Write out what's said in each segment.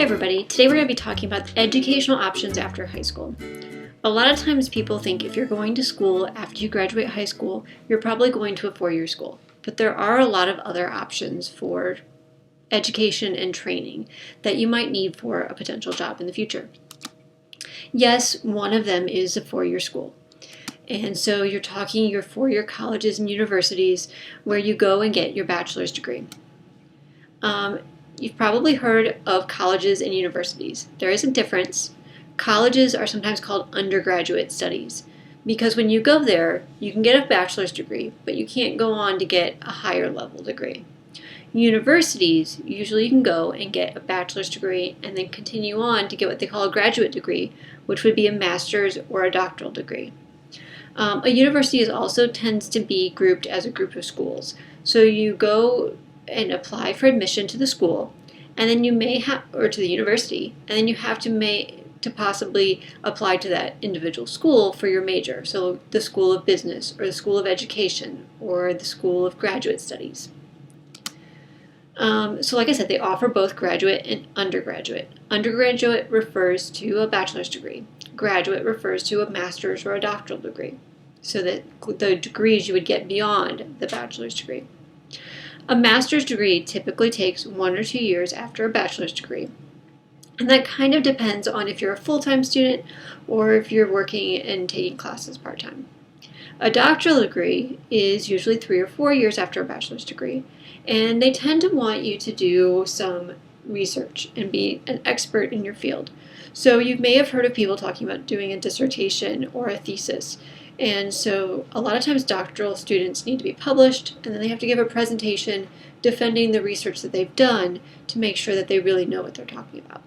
Hi everybody, today we're going to be talking about educational options after high school. A lot of times people think if you're going to school after you graduate high school, you're probably going to a four-year school. But there are a lot of other options for education and training that you might need for a potential job in the future. Yes, one of them is a four-year school. And so you're talking your four-year colleges and universities where you go and get your bachelor's degree. You've probably heard of colleges and universities. There is a difference. Colleges are sometimes called undergraduate studies because when you go there, you can get a bachelor's degree, but you can't go on to get a higher level degree. Universities, usually you can go and get a bachelor's degree and then continue on to get what they call a graduate degree, which would be a master's or a doctoral degree. A university also tends to be grouped as a group of schools. So you go and apply for admission to the school, and then you may have, or to the university, and then you have to possibly apply to that individual school for your major. So the School of Business, or the School of Education, or the School of Graduate Studies. So like I said, they offer both graduate and undergraduate. Undergraduate refers to a bachelor's degree. Graduate refers to a master's or a doctoral degree. So that the degrees you would get beyond the bachelor's degree. A master's degree typically takes 1 or 2 years after a bachelor's degree. And that kind of depends on if you're a full-time student or if you're working and taking classes part-time. A doctoral degree is usually 3 or 4 years after a bachelor's degree, and they tend to want you to do some research and be an expert in your field. So you may have heard of people talking about doing a dissertation or a thesis. And so a lot of times doctoral students need to be published, and then they have to give a presentation defending the research that they've done to make sure that they really know what they're talking about.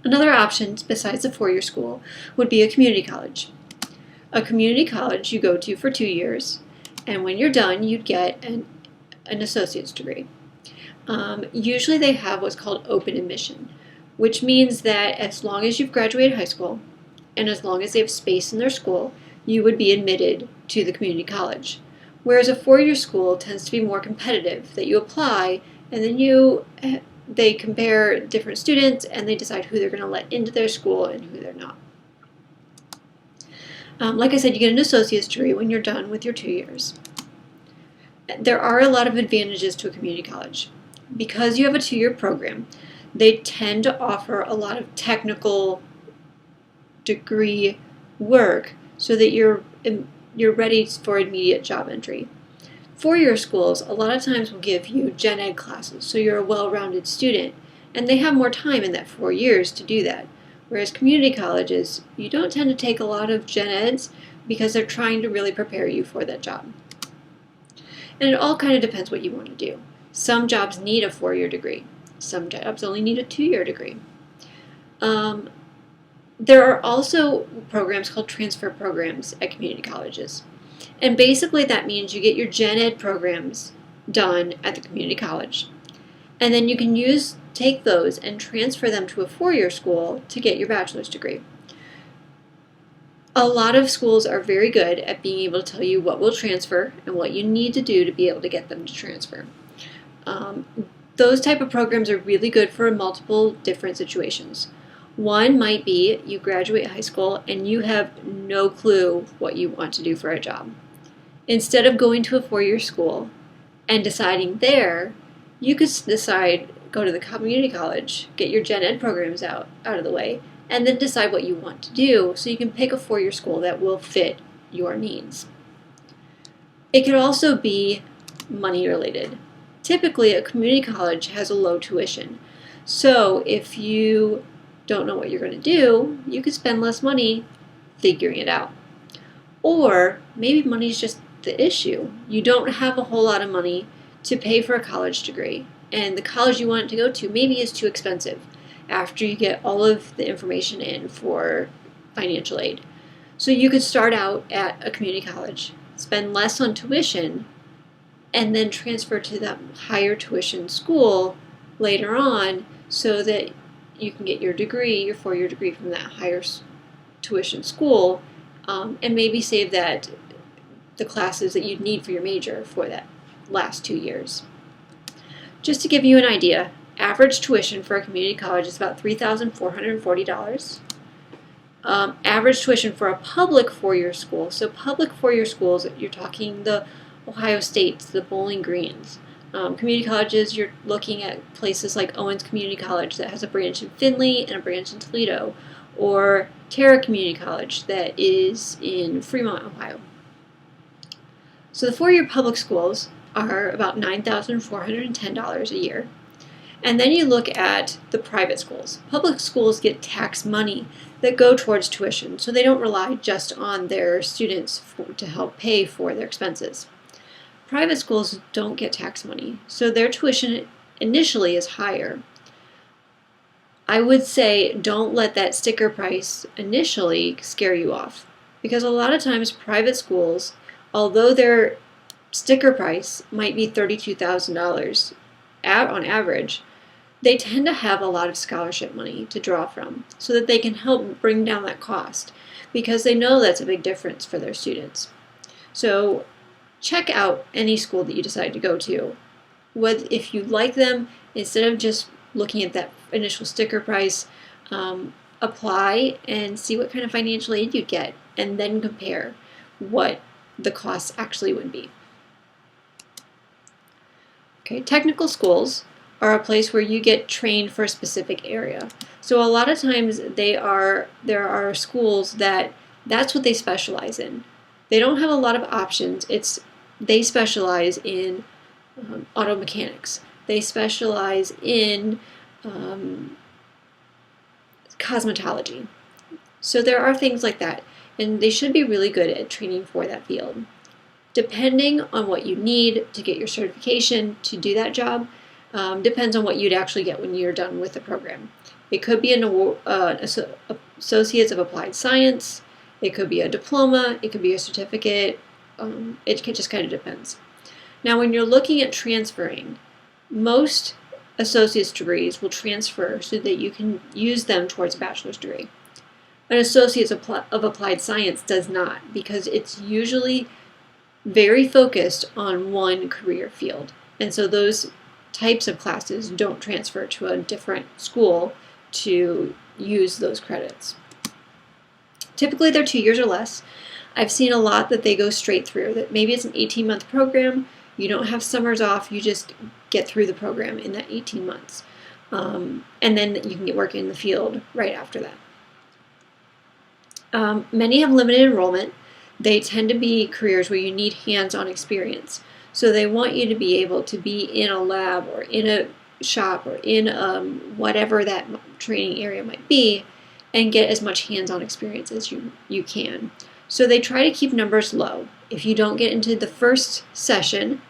Another option besides the four-year school would be a community college. A community college you go to for 2 years, and when you're done, you'd get an associate's degree. Usually they have what's called open admission, which means that as long as you've graduated high school, and as long as they have space in their school, you would be admitted to the community college. Whereas a four-year school tends to be more competitive, that you apply and then they compare different students and they decide who they're going to let into their school and who they're not. Like I said, you get an associate's degree when you're done with your 2 years. There are a lot of advantages to a community college. Because you have a 2-year program, they tend to offer a lot of technical degree work so that you're ready for immediate job entry. Four-year schools a lot of times will give you gen ed classes, so you're a well-rounded student, and they have more time in that 4 years to do that. Whereas community colleges, you don't tend to take a lot of gen eds because they're trying to really prepare you for that job. And it all kind of depends what you want to do. Some jobs need a 4-year degree. Some jobs only need a 2-year degree. There are also programs called transfer programs at community colleges. And basically that means you get your gen ed programs done at the community college. And then you can take those and transfer them to a 4-year school to get your bachelor's degree. A lot of schools are very good at being able to tell you what will transfer and what you need to do to be able to get them to transfer. Those type of programs are really good for multiple different situations. One might be you graduate high school and you have no clue what you want to do for a job. Instead of going to a 4-year school and deciding there, you could decide, go to the community college, get your gen ed programs out of the way, and then decide what you want to do so you can pick a 4-year school that will fit your needs. It could also be money related. Typically, a community college has a low tuition. So if you don't know what you're going to do, you could spend less money figuring it out. Or maybe money is just the issue. You don't have a whole lot of money to pay for a college degree, and the college you want to go to maybe is too expensive after you get all of the information in for financial aid. So you could start out at a community college, spend less on tuition, and then transfer to that higher tuition school later on so that you can get your degree, your 4-year degree from that higher tuition school, and maybe save the classes that you'd need for your major for that last 2 years. Just to give you an idea, average tuition for a community college is about $3,440. Average tuition for a public four-year school. So public four-year schools, you're talking the Ohio States, the Bowling Greens. Community colleges, you're looking at places like Owens Community College that has a branch in Findlay and a branch in Toledo, or Terra Community College that is in Fremont, Ohio. So the four-year public schools are about $9,410 a year. And then you look at the private schools. Public schools get tax money that go towards tuition, so they don't rely just on their students to help pay for their expenses. Private schools don't get tax money, so their tuition initially is higher. I would say don't let that sticker price initially scare you off, because a lot of times private schools, although their sticker price might be $32,000 on average, they tend to have a lot of scholarship money to draw from so that they can help bring down that cost, because they know that's a big difference for their students. So check out any school that you decide to go to. If you like them, instead of just looking at that initial sticker price, apply and see what kind of financial aid you get, and then compare what the costs actually would be. Okay, technical schools are a place where you get trained for a specific area. So a lot of times there are schools that's what they specialize in. They don't have a lot of options. They specialize in auto mechanics. They specialize in cosmetology. So there are things like that, and they should be really good at training for that field. Depending on what you need to get your certification to do that job, depends on what you'd actually get when you're done with the program. It could be an Associates of Applied Science, it could be a diploma, it could be a certificate, it just kind of depends. Now when you're looking at transferring, most associate's degrees will transfer so that you can use them towards a bachelor's degree. An Associates of Applied Science does not, because it's usually very focused on one career field. And so those types of classes don't transfer to a different school to use those credits. Typically they're 2 years or less. I've seen a lot that they go straight through, that maybe it's an 18-month program, you don't have summers off, you just get through the program in that 18 months. And then you can get working in the field right after that. Many have limited enrollment. They tend to be careers where you need hands-on experience. So they want you to be able to be in a lab or in a shop or in whatever that training area might be, and get as much hands-on experience as you can. So they try to keep numbers low. If you don't get into the first session,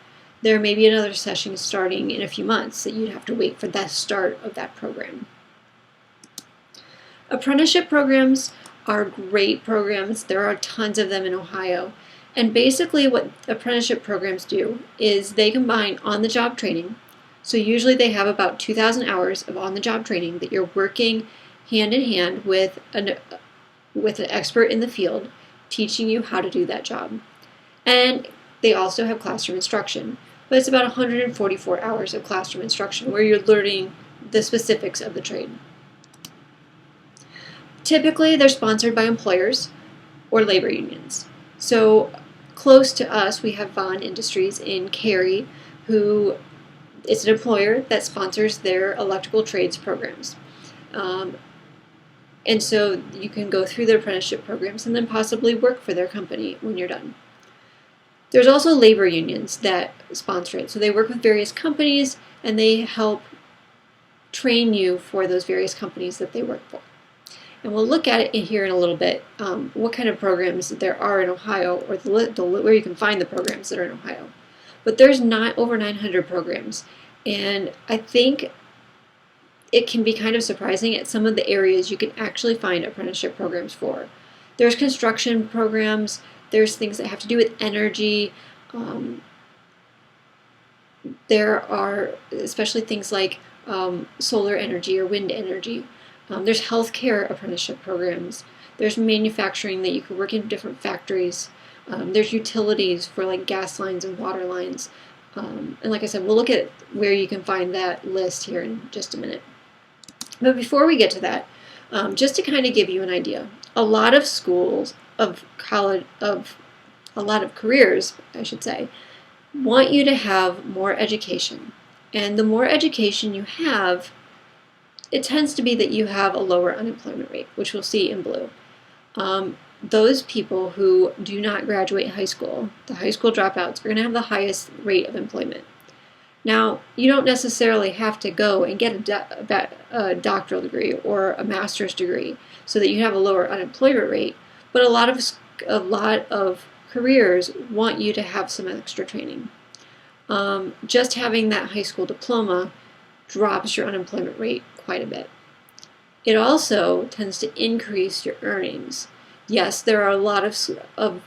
there may be another session starting in a few months that you'd have to wait for that start of that program. Apprenticeship programs are great programs. There are tons of them in Ohio. And basically what apprenticeship programs do is they combine on-the-job training. So usually they have about 2,000 hours of on-the-job training that you're working hand in hand with an expert in the field teaching you how to do that job. And they also have classroom instruction, but it's about 144 hours of classroom instruction where you're learning the specifics of the trade. Typically, they're sponsored by employers or labor unions. So close to us, we have Vaughn Industries in Cary, who is an employer that sponsors their electrical trades programs. And so you can go through their apprenticeship programs and then possibly work for their company when you're done. There's also labor unions that sponsor it. So they work with various companies and they help train you for those various companies that they work for. And we'll look at it here in a little bit, what kind of programs there are in Ohio, or where you can find the programs that are in Ohio. But there's over 900 programs, and I think it can be kind of surprising at some of the areas you can actually find apprenticeship programs for. There's construction programs, there's things that have to do with energy, there are especially things like solar energy or wind energy. There's healthcare apprenticeship programs. There's manufacturing that you can work in different factories. There's utilities for like gas lines and water lines. And like I said, we'll look at where you can find that list here in just a minute. But before we get to that, just to kind of give you an idea, a lot of schools of college, a lot of careers, I should say, want you to have more education. And the more education you have, it tends to be that you have a lower unemployment rate, which we'll see in blue. Those people who do not graduate high school, the high school dropouts, are going to have the highest rate of employment. Now, you don't necessarily have to go and get a doctoral degree or a master's degree so that you have a lower unemployment rate, but a lot of careers want you to have some extra training. Just having that high school diploma drops your unemployment rate quite a bit. It also tends to increase your earnings. Yes, there are a lot of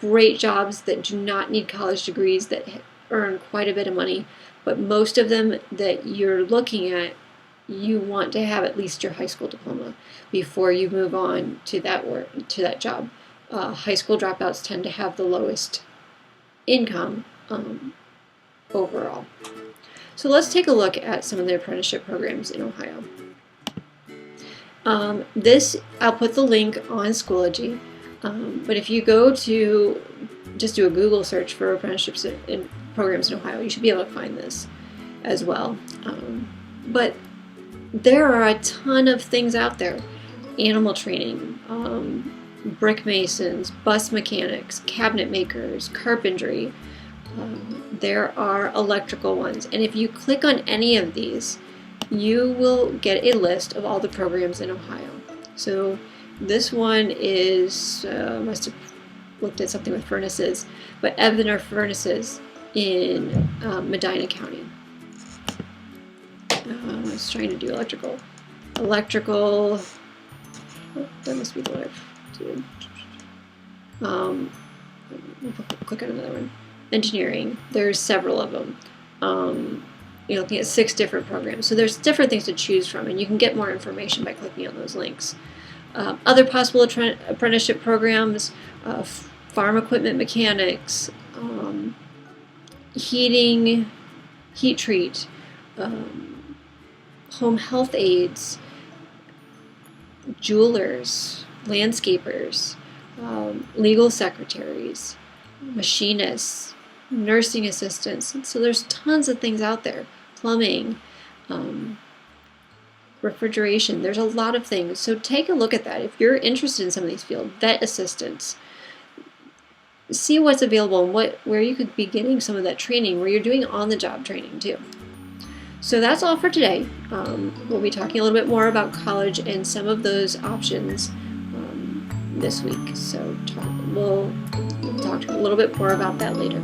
great jobs that do not need college degrees that earn quite a bit of money, but most of them that you're looking at, you want to have at least your high school diploma before you move on to that job. High school dropouts tend to have the lowest income overall. So let's take a look at some of the apprenticeship programs in Ohio. I'll put the link on Schoology, but if you go to just do a Google search for apprenticeships in programs in Ohio, you should be able to find this as well. But there are a ton of things out there: animal training, brick masons, bus mechanics, cabinet makers, carpentry. There are electrical ones, and if you click on any of these, you will get a list of all the programs in Ohio. So this one is, must have looked at something with furnaces, but Evener Furnaces in Medina County. I was trying to do electrical. Oh, that must be the one I've done. We'll click on another one. Engineering. There's several of them. You're looking at 6 different programs. So there's different things to choose from, and you can get more information by clicking on those links. Other possible apprenticeship programs: farm equipment mechanics, heating, heat treat, home health aides, jewelers, landscapers, legal secretaries, machinists, nursing assistants. So there's tons of things out there. Plumbing, refrigeration. There's a lot of things. So take a look at that. If you're interested in some of these fields, vet assistants, see what's available and where you could be getting some of that training, where you're doing on-the-job training too. So that's all for today. We'll be talking a little bit more about college and some of those options this week. So we'll talk a little bit more about that later.